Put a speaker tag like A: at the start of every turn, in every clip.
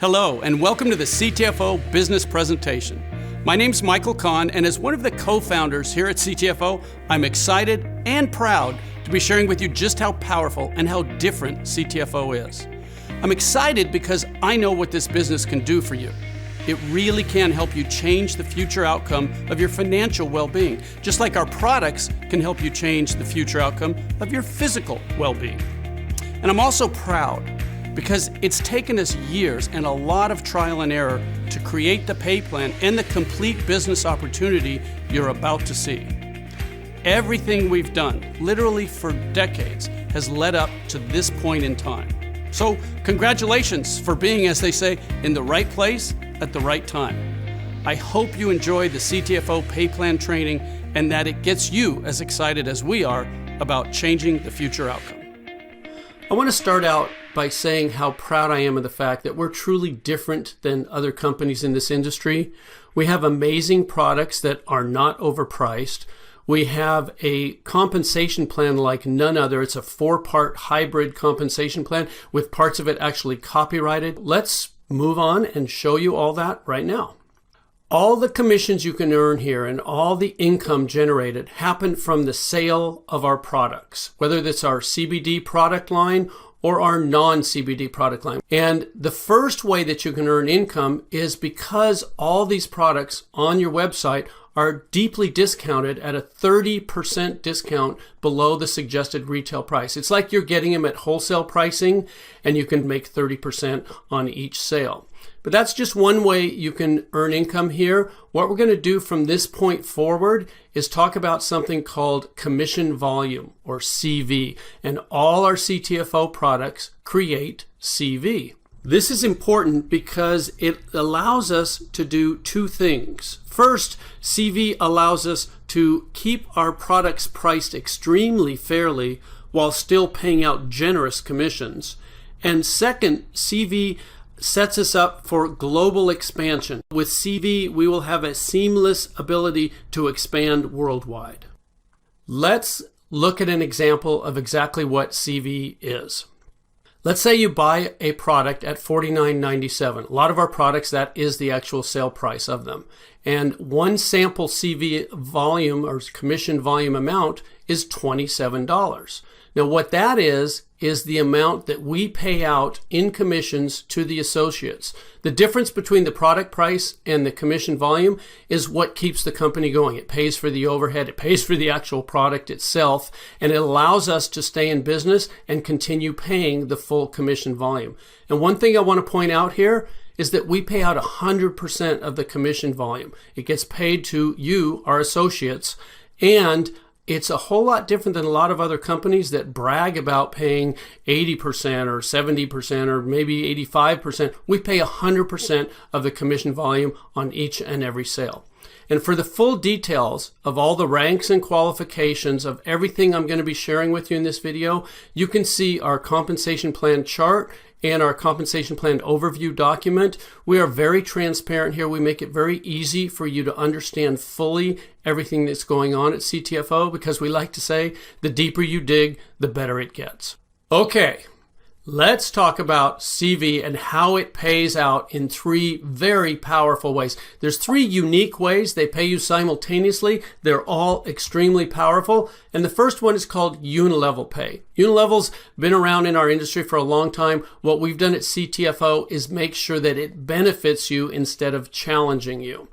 A: Hello, and welcome to the CTFO Business Presentation. My name's Michael Kahn, and as one of the co-founders here at CTFO, I'm excited and proud to be sharing with you just how powerful and how different CTFO is. I'm excited because I know what this business can do for you. It really can help you change the future outcome of your financial well-being, just like our products can help you change the future outcome of your physical well-being. And I'm also proud because it's taken us years and a lot of trial and error to create the pay plan and the complete business opportunity you're about to see. Everything we've done, literally for decades, has led up to this point in time. So congratulations for being, as they say, in the right place at the right time. I hope you enjoy the CTFO pay plan training and that it gets you as excited as we are about changing the future outcome. I want to start out by saying how proud I am of the fact that we're truly different than other companies in this industry. We have amazing products that are not overpriced. We have a compensation plan like none other. It's a 4-part hybrid compensation plan with parts of it actually copyrighted. Let's move on and show you all that right now. All the commissions you can earn here and all the income generated happen from the sale of our products, whether that's our CBD product line or our non-CBD product line. And the first way that you can earn income is because all these products on your website are deeply discounted at a 30% discount below the suggested retail price. It's like you're getting them at wholesale pricing and you can make 30% on each sale. But that's just one way you can earn income here. What we're going to do from this point forward is talk about something called commission volume, or CV, and all our CTFO products create CV. This is important because it allows us to do two things. First, CV allows us to keep our products priced extremely fairly while still paying out generous commissions. And second, CV sets us up for global expansion. With CV, we will have a seamless ability to expand worldwide. Let's look at an example of exactly what CV is. Let's say you buy a product at $49.97. A lot of our products, that is the actual sale price of them. And one sample CV volume or commission volume amount is $27. Now what that is the amount that we pay out in commissions to the associates. The difference between the product price and the commission volume is what keeps the company going. It pays for the overhead, it pays for the actual product itself, and it allows us to stay in business and continue paying the full commission volume. And one thing I want to point out here is that we pay out 100% of the commission volume. It gets paid to you, our associates, and it's a whole lot different than a lot of other companies that brag about paying 80% or 70% or maybe 85%. We pay 100% of the commission volume on each and every sale. And for the full details of all the ranks and qualifications of everything I'm going to be sharing with you in this video, you can see our compensation plan chart and our compensation plan overview document. We are very transparent here. We make it very easy for you to understand fully everything that's going on at CTFO because we like to say the deeper you dig, the better it gets. Okay, let's talk about CV and how it pays out in 3 very powerful ways. There's 3 unique ways they pay you simultaneously. They're all extremely powerful. And the first one is called Unilevel Pay. Unilevel's been around in our industry for a long time. What we've done at CTFO is make sure that it benefits you instead of challenging you.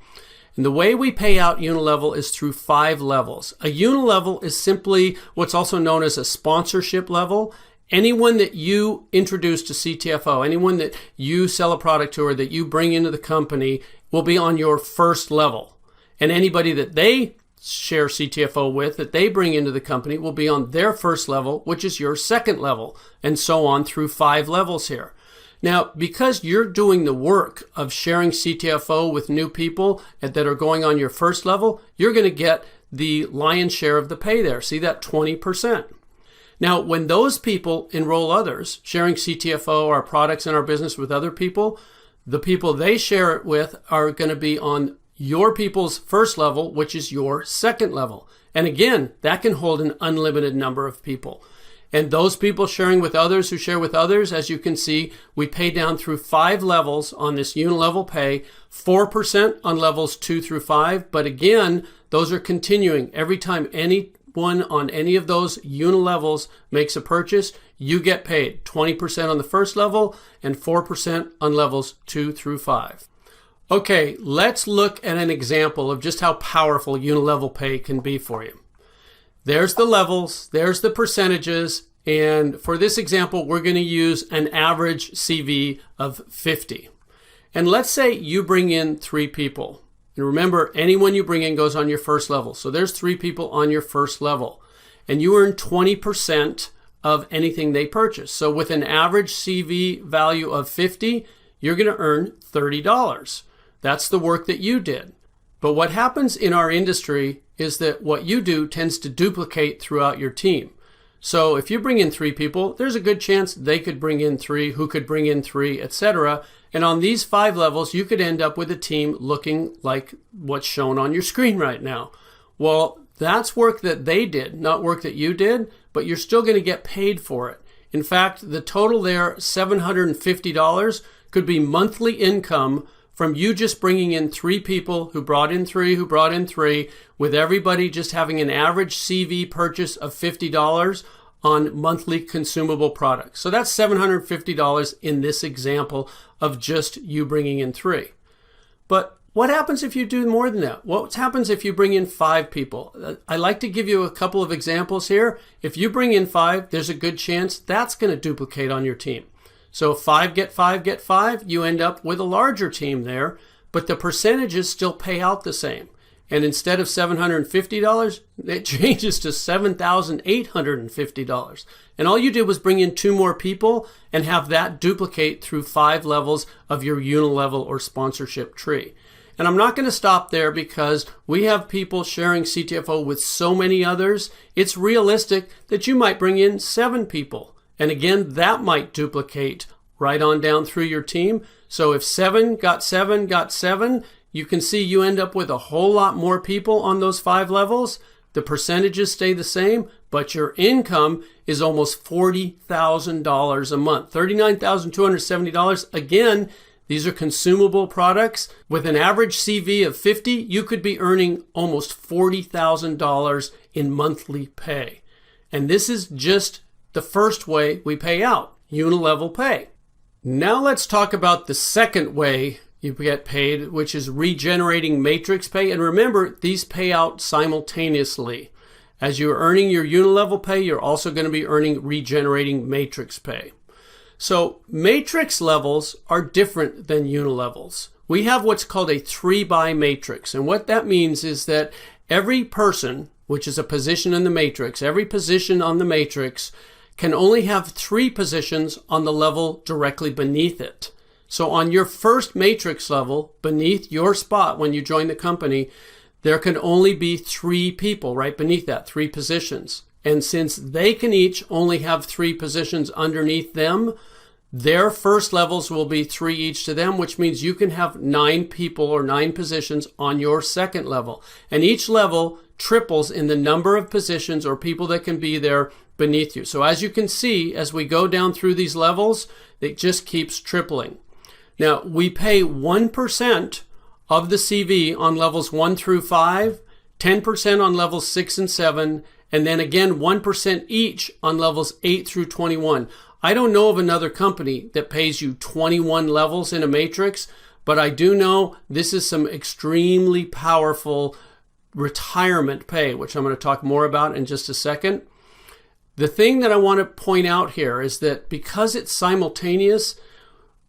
A: And the way we pay out Unilevel is through 5 levels. A Unilevel is simply what's also known as a sponsorship level. Anyone that you introduce to CTFO, anyone that you sell a product to or that you bring into the company will be on your first level. And anybody that they share CTFO with, that they bring into the company, will be on their first level, which is your second level, and so on through 5 levels here. Now, because you're doing the work of sharing CTFO with new people that are going on your first level, you're going to get the lion's share of the pay there. See that 20%. Now, when those people enroll others, sharing CTFO, our products and our business with other people, the people they share it with are going to be on your people's first level, which is your second level. And again, that can hold an unlimited number of people. And those people sharing with others who share with others, as you can see, we pay down through 5 levels on this Unilevel Pay, 4% on levels 2 through 5. But again, those are continuing. Every time anyone on any of those Unilevels makes a purchase, you get paid 20% on the first level and 4% on levels 2 through 5. Okay, let's look at an example of just how powerful Unilevel Pay can be for you. There's the levels, there's the percentages, and for this example, we're going to use an average CV of 50. And let's say you bring in 3 people. And remember, anyone you bring in goes on your first level. So there's 3 people on your first level. And you earn 20% of anything they purchase. So with an average CV value of 50, you're going to earn $30. That's the work that you did. But what happens in our industry is that what you do tends to duplicate throughout your team. So if you bring in 3 people, there's a good chance they could bring in 3, who could bring in 3, etc. And on these 5 levels, you could end up with a team looking like what's shown on your screen right now. Well, that's work that they did, not work that you did, but you're still going to get paid for it. In fact, the total there, $750, could be monthly income from you just bringing in 3 people who brought in 3, who brought in 3, with everybody just having an average CV purchase of $50 on monthly consumable products. So that's $750 in this example of just you bringing in 3. But what happens if you do more than that? What happens if you bring in 5 people? I like to give you a couple of examples here. If you bring in 5, there's a good chance that's going to duplicate on your team. So 5 get 5 get 5, you end up with a larger team there, but the percentages still pay out the same. And instead of $750, it changes to $7,850. And all you did was bring in 2 more people and have that duplicate through 5 levels of your Unilevel or sponsorship tree. And I'm not going to stop there because we have people sharing CTFO with so many others. It's realistic that you might bring in 7 people. And again, that might duplicate right on down through your team. So if 7 got 7 got 7, you can see you end up with a whole lot more people on those 5 levels. The percentages stay the same, but your income is almost $40,000 a month, $39,270. Again, these are consumable products. With an average CV of 50, you could be earning almost $40,000 in monthly pay. And this is just the first way we pay out, Unilevel Pay. Now let's talk about the second way you get paid, which is regenerating matrix pay. And remember, these pay out simultaneously. As you're earning your Unilevel Pay, you're also going to be earning regenerating matrix pay. So matrix levels are different than Unilevels. We have what's called a 3-by matrix. And what that means is that every person, which is a position in the matrix, every position on the matrix can only have 3 positions on the level directly beneath it. So on your first matrix level, beneath your spot when you join the company, there can only be 3 people right beneath that, 3 positions. And since they can each only have 3 positions underneath them, their first levels will be 3 each to them, which means you can have 9 people or 9 positions on your second level. And each level triples in the number of positions or people that can be there beneath you. So as you can see, as we go down through these levels, it just keeps tripling. Now, we pay 1% of the CV on levels 1 through 5, 10% on levels 6 and 7, and then again 1% each on levels 8 through 21. I don't know of another company that pays you 21 levels in a matrix, but I do know this is some extremely powerful retirement pay, which I'm going to talk more about in just a second. The thing that I want to point out here is that because it's simultaneous,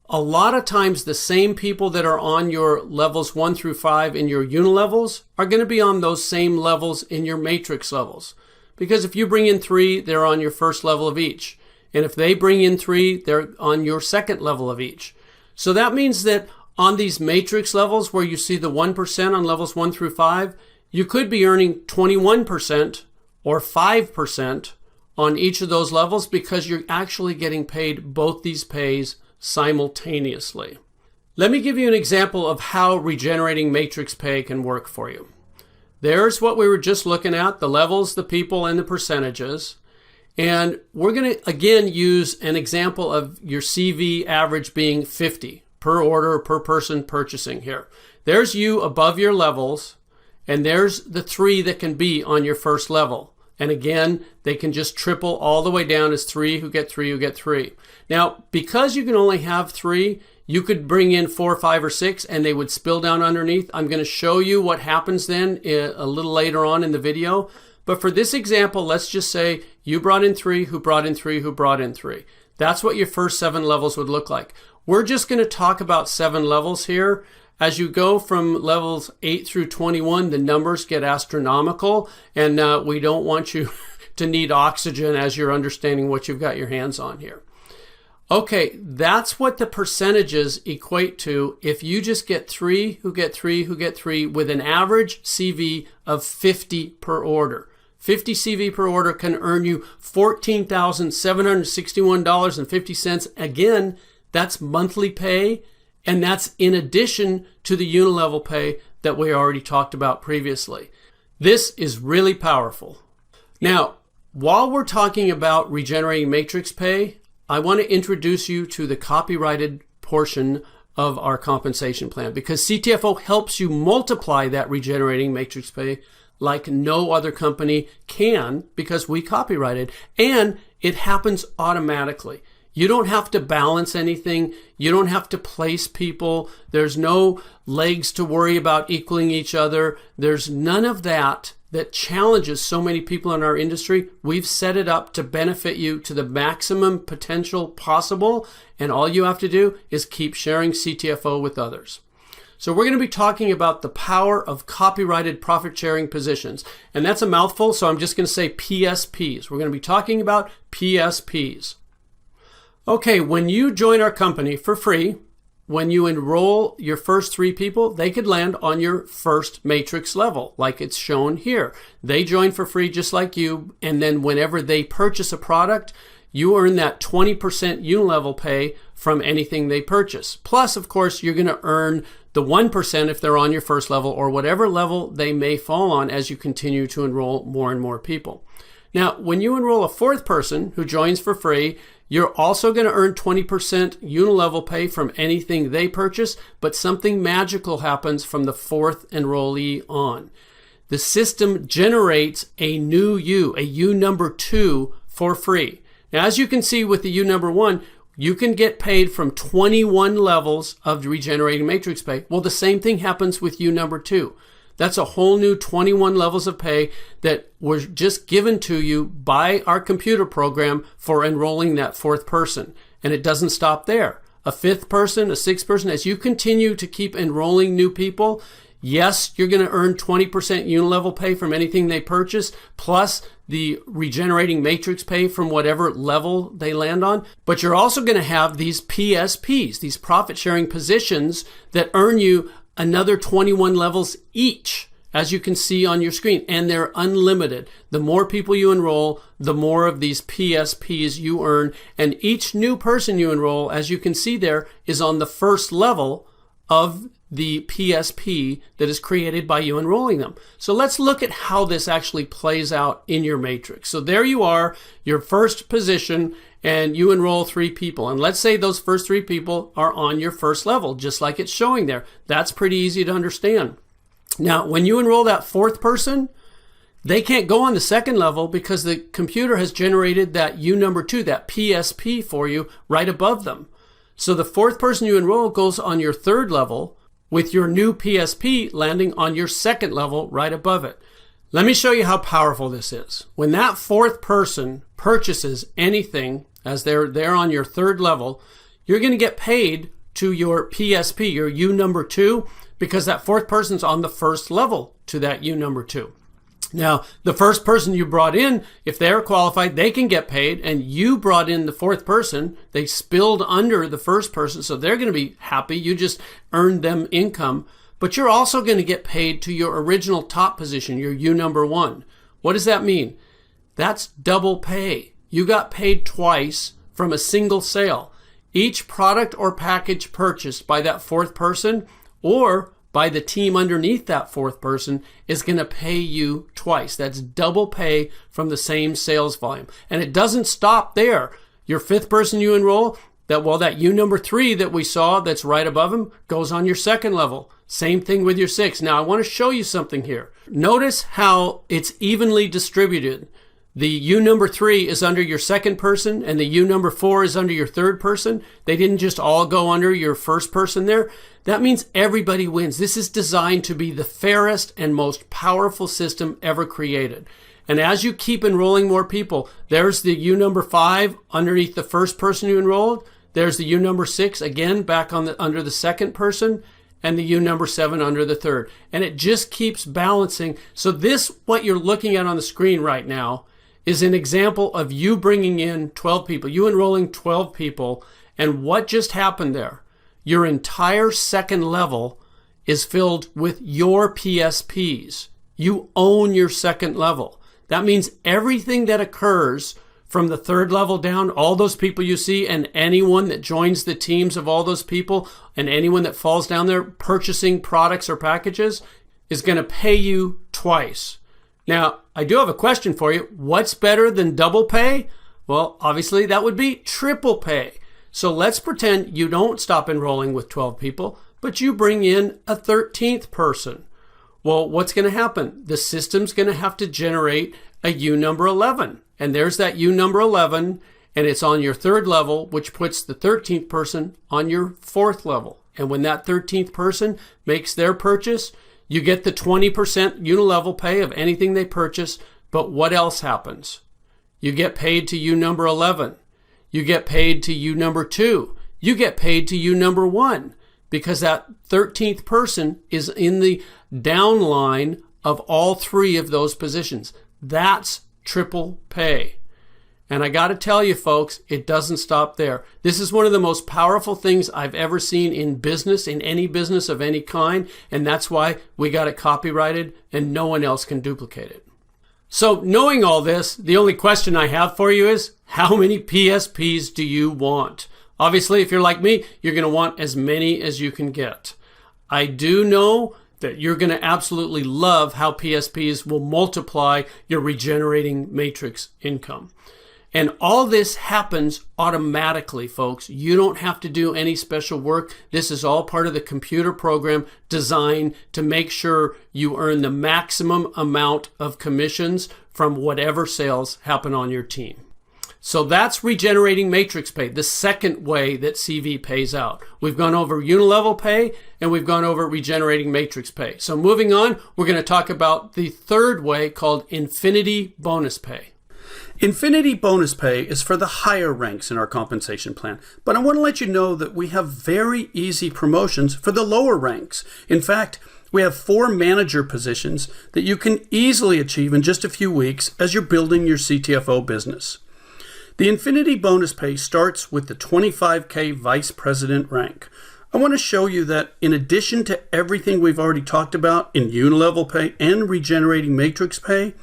A: a lot of times the same people that are on your levels 1 through 5 in your Unilevels are going to be on those same levels in your matrix levels. Because if you bring in 3, they're on your first level of each. And if they bring in 3, they're on your second level of each. So that means that on these matrix levels where you see the 1% on levels 1 through 5, you could be earning 21% or 5% on each of those levels because you're actually getting paid both these pays simultaneously. Let me give you an example of how regenerating matrix pay can work for you. There's what we were just looking at, the levels, the people, and the percentages. And we're going to, again, use an example of your CV average being 50 per order, per person purchasing here. There's you above your levels, and there's the 3 that can be on your first level. And again, they can just triple all the way down as 3 who get 3 who get 3. Now, because you can only have 3, you could bring in 4, 5, or 6, and they would spill down underneath. I'm going to show you what happens then a little later on in the video. But for this example, let's just say you brought in 3, who brought in 3, who brought in 3. That's what your first 7 levels would look like. We're just going to talk about 7 levels here. As you go from levels 8 through 21, the numbers get astronomical, and we don't want you to need oxygen as you're understanding what you've got your hands on here. Okay, that's what the percentages equate to if you just get 3 who get 3 who get 3 with an average CV of 50 per order. 50 CV per order can earn you $14,761.50. Again, that's monthly pay, and that's in addition to the Unilevel Pay that we already talked about previously. This is really powerful. Now, while we're talking about regenerating matrix pay, I want to introduce you to the copyrighted portion of our compensation plan, because CTFO helps you multiply that regenerating matrix pay like no other company can, because we copyrighted, and it happens automatically. You don't have to balance anything. You don't have to place people. There's no legs to worry about equaling each other. There's none of that challenges so many people in our industry. We've set it up to benefit you to the maximum potential possible, and all you have to do is keep sharing CTFO with others. So we're going to be talking about the power of copyrighted profit-sharing positions. And that's a mouthful, so I'm just going to say PSPs. We're going to be talking about PSPs. Okay, when you join our company for free, when you enroll your first 3 people, they could land on your first matrix level, like it's shown here. They join for free just like you, and then whenever they purchase a product, you earn that 20% Unilevel Pay from anything they purchase. Plus, of course, you're going to earn the 1% if they're on your first level, or whatever level they may fall on as you continue to enroll more and more people. Now, when you enroll a 4th person who joins for free, you're also going to earn 20% Unilevel Pay from anything they purchase, but something magical happens from the 4th enrollee on. The system generates a new U, a U number 2, for free. Now, as you can see with the U number 1, you can get paid from 21 levels of regenerating matrix pay. Well, the same thing happens with U number 2. That's a whole new 21 levels of pay that were just given to you by our computer program for enrolling that 4th person. And it doesn't stop there. A 5th person, a 6th person, as you continue to keep enrolling new people, yes, you're going to earn 20% Unilevel Pay from anything they purchase, plus the regenerating matrix pay from whatever level they land on. But you're also going to have these PSPs, these profit sharing positions, that earn you another 21 levels each, as you can see on your screen, and they're unlimited. The more people you enroll, the more of these PSPs you earn, and each new person you enroll, as you can see there, is on the first level of the PSP that is created by you enrolling them. So let's look at how this actually plays out in your matrix. So there you are, your first position, and you enroll 3 people. And let's say those first 3 people are on your first level, just like it's showing there. That's pretty easy to understand. Now, when you enroll that 4th person, they can't go on the 2nd level because the computer has generated that U number 2, that PSP for you right above them. So the 4th person you enroll goes on your 3rd level, with your new PSP landing on your 2nd level right above it. Let me show you how powerful this is. When that 4th person purchases anything, as they're on your 3rd level, you're going to get paid to your PSP, your U number 2, because that 4th person's on the 1st level to that U number 2. Now, the first person you brought in, if they're qualified, they can get paid, and you brought in the 4th person. They spilled under the 1st person, so they're going to be happy. You just earned them income. But you're also going to get paid to your original top position, your U number 1. What does that mean? That's double pay. You got paid twice from a single sale. Each product or package purchased by that 4th person, or by the team underneath that fourth person is going to pay you twice. That's double pay from the same sales volume. And it doesn't stop there. Your fifth person you enroll, that U number 3 that we saw that's right above him goes on your second level. Same thing with your 6. Now I want to show you something here. Notice how it's evenly distributed. The U number 3 is under your second person and the U number 4 is under your third person. They didn't just all go under your first person there. That means everybody wins. This is designed to be the fairest and most powerful system ever created. And as you keep enrolling more people, there's the U number 5 underneath the first person you enrolled. There's the U number 6 again back under the second person, and the U number 7 under the third. And it just keeps balancing. So this, what you're looking at on the screen right now, is an example of you bringing in 12 people, you enrolling 12 people, and what just happened there? Your entire second level is filled with your PSPs. You own your second level. That means everything that occurs from the third level down, all those people you see, and anyone that joins the teams of all those people, and anyone that falls down there purchasing products or packages, is going to pay you twice. Now, I do have a question for you. What's better than double pay? Well, obviously that would be triple pay. So let's pretend you don't stop enrolling with 12 people, but you bring in a 13th person. Well, what's going to happen? The system's going to have to generate a U number 11. And there's that U number 11, and it's on your third level, which puts the 13th person on your fourth level. And when that 13th person makes their purchase, you get the 20% Unilevel Pay of anything they purchase, but what else happens? You get paid to U number 11. You get paid to U number 2. You get paid to U number 1 because that 13th person is in the downline of all 3 of those positions. That's triple pay. And I got to tell you, folks, it doesn't stop there. This is one of the most powerful things I've ever seen in business, in any business of any kind. And that's why we got it copyrighted and no one else can duplicate it. So knowing all this, the only question I have for you is, how many PSPs do you want? Obviously, if you're like me, you're going to want as many as you can get. I do know that you're going to absolutely love how PSPs will multiply your regenerating matrix income. And all this happens automatically, folks. You don't have to do any special work. This is all part of the computer program designed to make sure you earn the maximum amount of commissions from whatever sales happen on your team. So that's regenerating matrix pay, the second way that CV pays out. We've gone over Unilevel Pay and we've gone over regenerating matrix pay. So moving on, we're going to talk about the third way called Infinity Bonus Pay.
B: Infinity Bonus Pay is for the higher ranks in our compensation plan, but I want to let you know that we have very easy promotions for the lower ranks. In fact, we have 4 manager positions that you can easily achieve in just a few weeks as you're building your CTFO business. The Infinity Bonus Pay starts with the 25K Vice President rank. I want to show you that in addition to everything we've already talked about in Unilevel Pay and Regenerating Matrix Pay,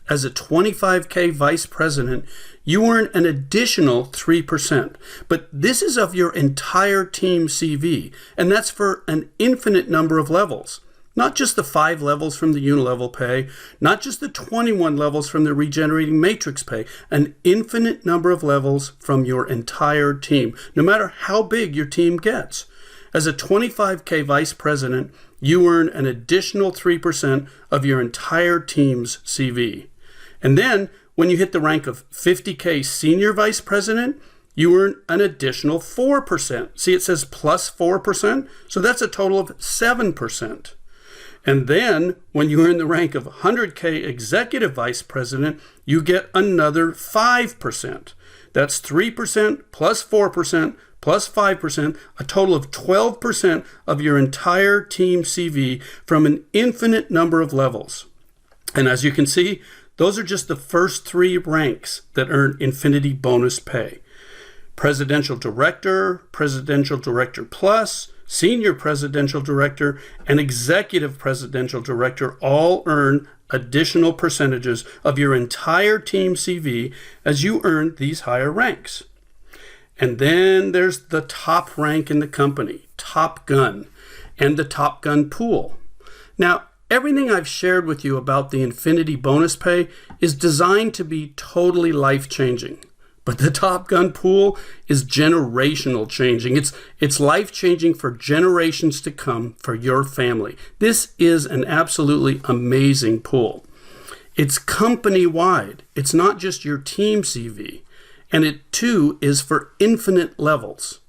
B: as a 25K Vice President, you earn an additional 3%. But this is of your entire team CV, and that's for an infinite number of levels. Not just the 5 levels from the Unilevel Pay, not just the 21 levels from the Regenerating Matrix Pay, an infinite number of levels from your entire team, no matter how big your team gets. As a 25K Vice President, you earn an additional 3% of your entire team's CV. And then, when you hit the rank of 50K Senior Vice President, you earn an additional 4%. See, it says plus 4%, so that's a total of 7%. And then, when you earn the rank of 100K Executive Vice President, you get another 5%. That's 3% plus 4% plus 5%, a total of 12% of your entire team CV from an infinite number of levels. And as you can see, those are just the first 3 ranks that earn Infinity Bonus Pay. Presidential Director, Presidential Director Plus, Senior Presidential Director, and Executive Presidential Director all earn additional percentages of your entire team CV as you earn these higher ranks. And then there's the top rank in the company, Top Gun, and the Top Gun pool. Now, everything I've shared with you about the Infinity bonus pay is designed to be totally life-changing. But the Top Gun pool is generational changing. It's life-changing for generations to come for your family. This is an absolutely amazing pool. It's company-wide. It's not just your team CV. And it too is for infinite levels.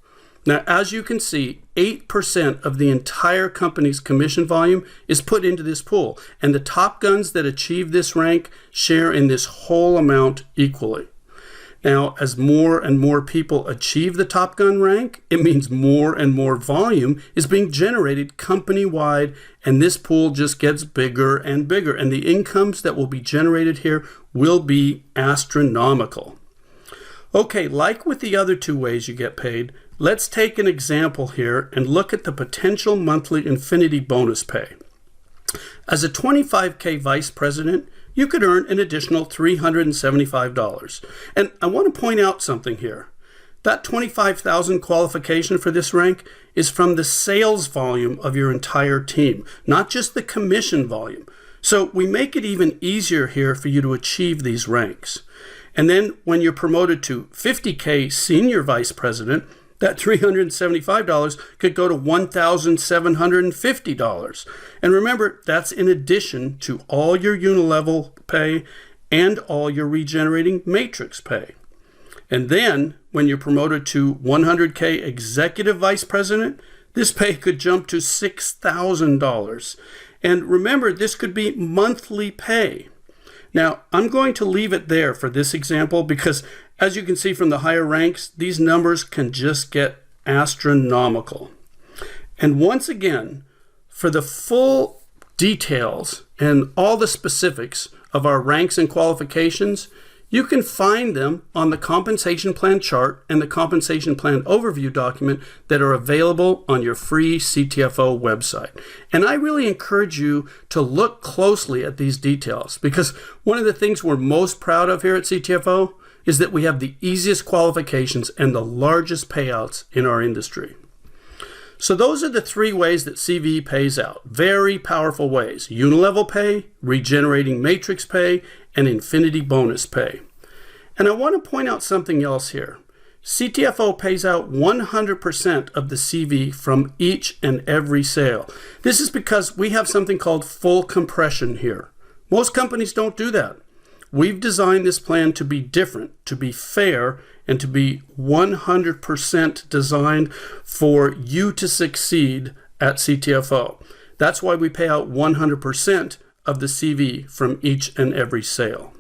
B: Now, as you can see, 8% of the entire company's commission volume is put into this pool. And the top guns that achieve this rank share in this whole amount equally. Now, as more and more people achieve the Top Gun rank, it means more and more volume is being generated company-wide, and this pool just gets bigger and bigger, and the incomes that will be generated here will be astronomical. Okay, like with the other two ways you get paid, let's take an example here and look at the potential monthly Infinity bonus pay. As a 25K vice president, you could earn an additional $375. And I want to point out something here. That $25,000 qualification for this rank is from the sales volume of your entire team, not just the commission volume. So we make it even easier here for you to achieve these ranks. And then when you're promoted to 50K senior vice president, that $375 could go to $1,750. And remember, that's in addition to all your Unilevel pay and all your regenerating matrix pay. And then when you're promoted to 100K executive vice president, this pay could jump to $6,000. And remember, this could be monthly pay. Now, I'm going to leave it there for this example because, as you can see from the higher ranks, these numbers can just get astronomical. And once again, for the full details and all the specifics of our ranks and qualifications, you can find them on the compensation plan chart and the compensation plan overview document that are available on your free CTFO website. And I really encourage you to look closely at these details because one of the things we're most proud of here at CTFO is that we have the easiest qualifications and the largest payouts in our industry. So those are the three ways that CV pays out. Very powerful ways. Unilevel Pay, regenerating matrix pay, and Infinity bonus pay. And I want to point out something else here. CTFO pays out 100% of the CV from each and every sale. This is because we have something called full compression here. Most companies don't do that. We've designed this plan to be different, to be fair, and to be 100% designed for you to succeed at CTFO. That's why we pay out 100% of the CV from each and every sale.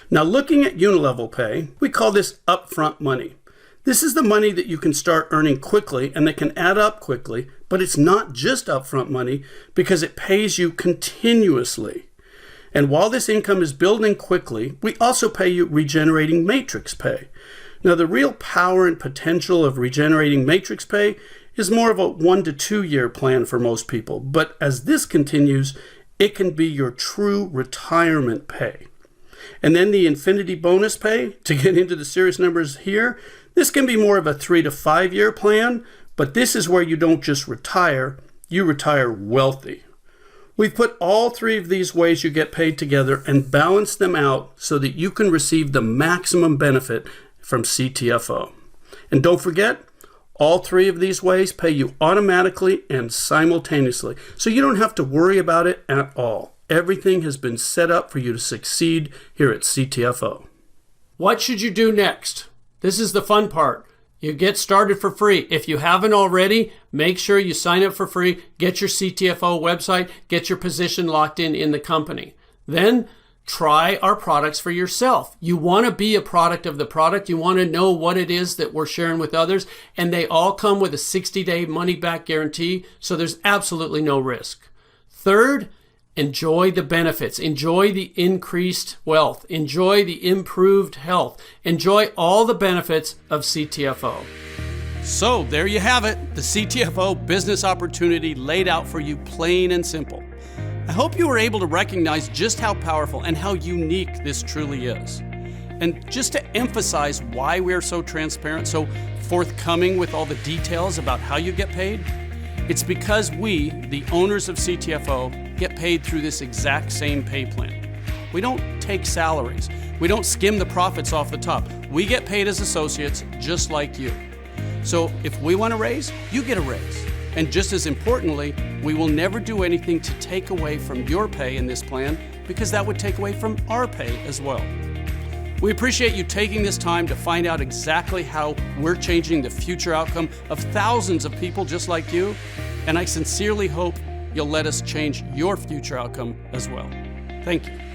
B: Now, looking at Unilevel Pay, we call this upfront money. This is the money that you can start earning quickly and that can add up quickly, but it's not just upfront money because it pays you continuously. And while this income is building quickly, we also pay you regenerating matrix pay. Now, the real power and potential of regenerating matrix pay is more of a 1 to 2 year plan for most people, but as this continues, it can be your true retirement pay. And then the Infinity bonus pay, to get into the serious numbers here, this can be more of a 3 to 5 year plan, but this is where you don't just retire, you retire wealthy. We've put all three of these ways you get paid together and balanced them out so that you can receive the maximum benefit from CTFO. And don't forget, all three of these ways pay you automatically and simultaneously, so you don't have to worry about it at all. Everything has been set up for you to succeed here at CTFO.
A: What should you do next? This is the fun part. You get started for free. If you haven't already, make sure you sign up for free, get your CTFO website, get your position locked in the company. Then try our products for yourself. You want to be a product of the product. You want to know what it is that we're sharing with others. And they all come with a 60-day money-back guarantee, so there's absolutely no risk. Third, enjoy the benefits. Enjoy the increased wealth. Enjoy the improved health. Enjoy all the benefits of CTFO. So there you have it, the CTFO business opportunity laid out for you plain and simple. I hope you were able to recognize just how powerful and how unique this truly is. And just to emphasize why we're so transparent, so forthcoming with all the details about how you get paid, it's because we, the owners of CTFO, get paid through this exact same pay plan. We don't take salaries. We don't skim the profits off the top. We get paid as associates just like you. So if we want a raise, you get a raise. And just as importantly, we will never do anything to take away from your pay in this plan, because that would take away from our pay as well. We appreciate you taking this time to find out exactly how we're changing the future outcome of thousands of people just like you, and I sincerely hope you'll let us change your future outcome as well. Thank you.